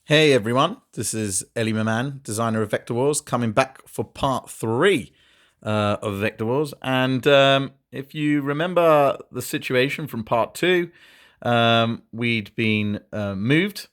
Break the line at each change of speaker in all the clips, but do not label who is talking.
Hey everyone, this is Ellie Maman, designer of Vector Wars, coming back for part three of Vector Wars. And if you remember the situation from part two, we'd been moved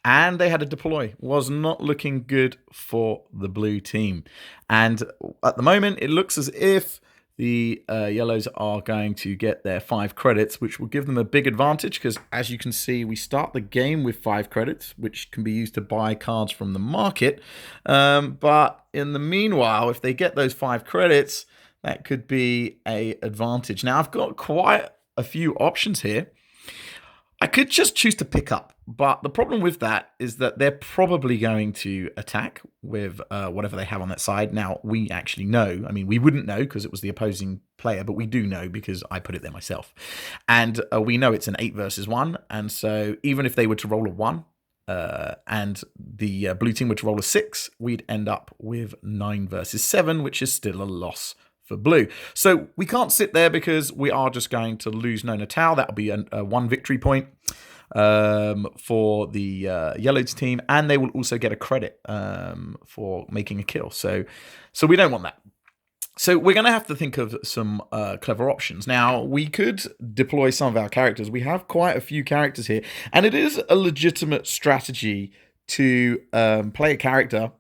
and they had to deploy. Was not looking good for the blue team. And at the moment, it looks as if the yellows are going to get their 5 credits, which will give them a big advantage because, as you can see, we start the game with 5 credits, which can be used to buy cards from the market. But in the meanwhile, if they get those 5 credits, that could be a advantage. Now, I've got quite a few options here. I could just choose to pick up, but the problem with that is that they're probably going to attack with whatever they have on that side. Now, we actually know. I mean, we wouldn't know because it was the opposing player, but we do know because I put it there myself. And we know it's an 8 versus 1. And so even if they were to roll a 1, and the blue team were to roll a 6, we'd end up with 9 versus 7, which is still a loss for blue. So we can't sit there because we are just going to lose Nona Tau. That'll be a 1 victory point for the Yellows team, and they will also get a credit for making a kill. So we don't want that. So we're going to have to think of some clever options. Now, we could deploy some of our characters. We have quite a few characters here, and it is a legitimate strategy to play a character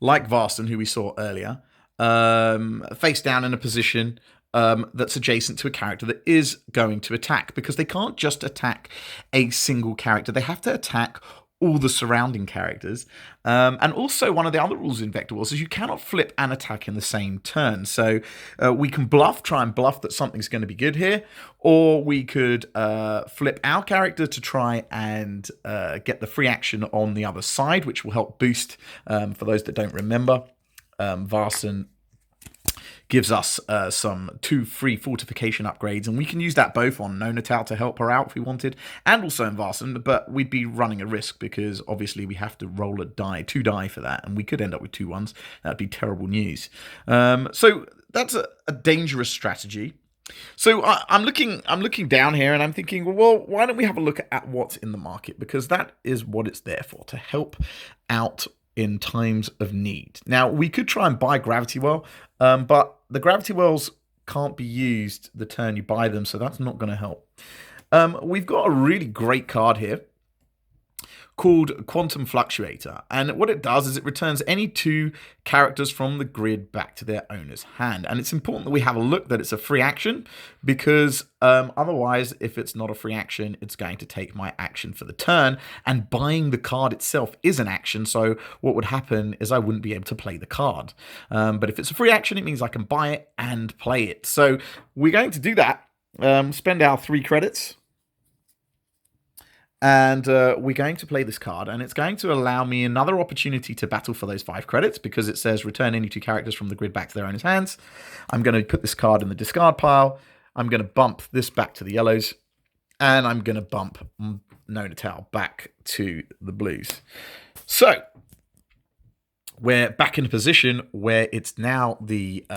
like Varston, who we saw earlier, face down in a position that's adjacent to a character that is going to attack, because they can't just attack a single character. They have to attack all the surrounding characters. And also, one of the other rules in Vector Wars is you cannot flip and attack in the same turn. So we can try and bluff that something's going to be good here, or we could flip our character to try and get the free action on the other side, which will help boost, for those that don't remember, Varson gives us some 2 free fortification upgrades, and we can use that both on Nona Tau to help her out if we wanted, and also in Varson, but we'd be running a risk because obviously we have to roll 2 die for that, and we could end up with 2 1s. That'd be terrible news. So that's a dangerous strategy. So I'm looking down here and I'm thinking, well, why don't we have a look at what's in the market? Because that is what it's there for, to help out in times of need. Now, we could try and buy Gravity Well, but the Gravity Wells can't be used the turn you buy them, so that's not going to help. We've got a really great card here called Quantum Fluctuator, and what it does is it returns any 2 characters from the grid back to their owner's hand. And it's important that we have a look that it's a free action, because otherwise, if it's not a free action, it's going to take my action for the turn, and buying the card itself is an action, so what would happen is I wouldn't be able to play the card. But if it's a free action, it means I can buy it and play it. So we're going to do that, spend our 3 credits, and we're going to play this card, and it's going to allow me another opportunity to battle for those 5 credits, because it says return any 2 characters from the grid back to their owner's hands. I'm going to put this card in the discard pile. I'm going to bump this back to the yellows, and I'm going to bump Nona Tau back to the blues. So we're back in a position where it's now the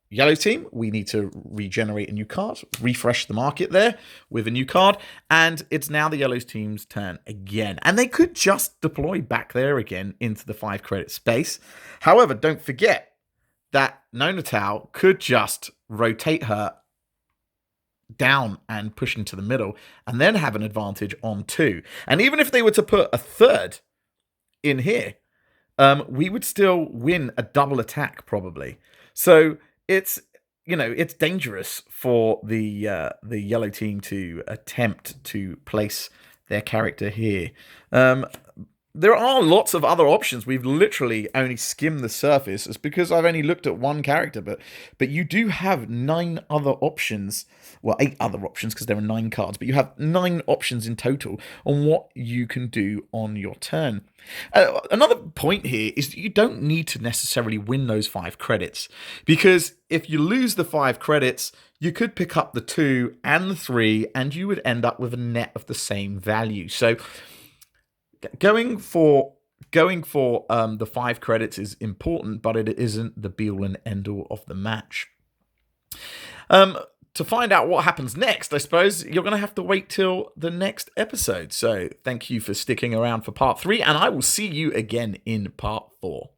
yellow team. We need to regenerate a new card, refresh the market there with a new card, and it's now the yellow team's turn again. And they could just deploy back there again into the 5 credit space. However, don't forget that Nona Tau could just rotate her down and push into the middle and then have an advantage on 2. And even if they were to put a 3rd in here, we would still win a double attack probably. So it's dangerous for the yellow team to attempt to place their character here. There are lots of other options. We've literally only skimmed the surface. It's because I've only looked at 1 character, but you do have 9 other options. Well, 8 other options, because there are 9 cards, but you have 9 options in total on what you can do on your turn. Another point here is that you don't need to necessarily win those 5 credits, because if you lose the 5 credits, you could pick up the 2 and the 3, and you would end up with a net of the same value. So going for the 5 credits is important, but it isn't the be all and end all of the match. to find out what happens next, I suppose you're going to have to wait till the next episode. So thank you for sticking around for part 3, and I will see you again in part 4.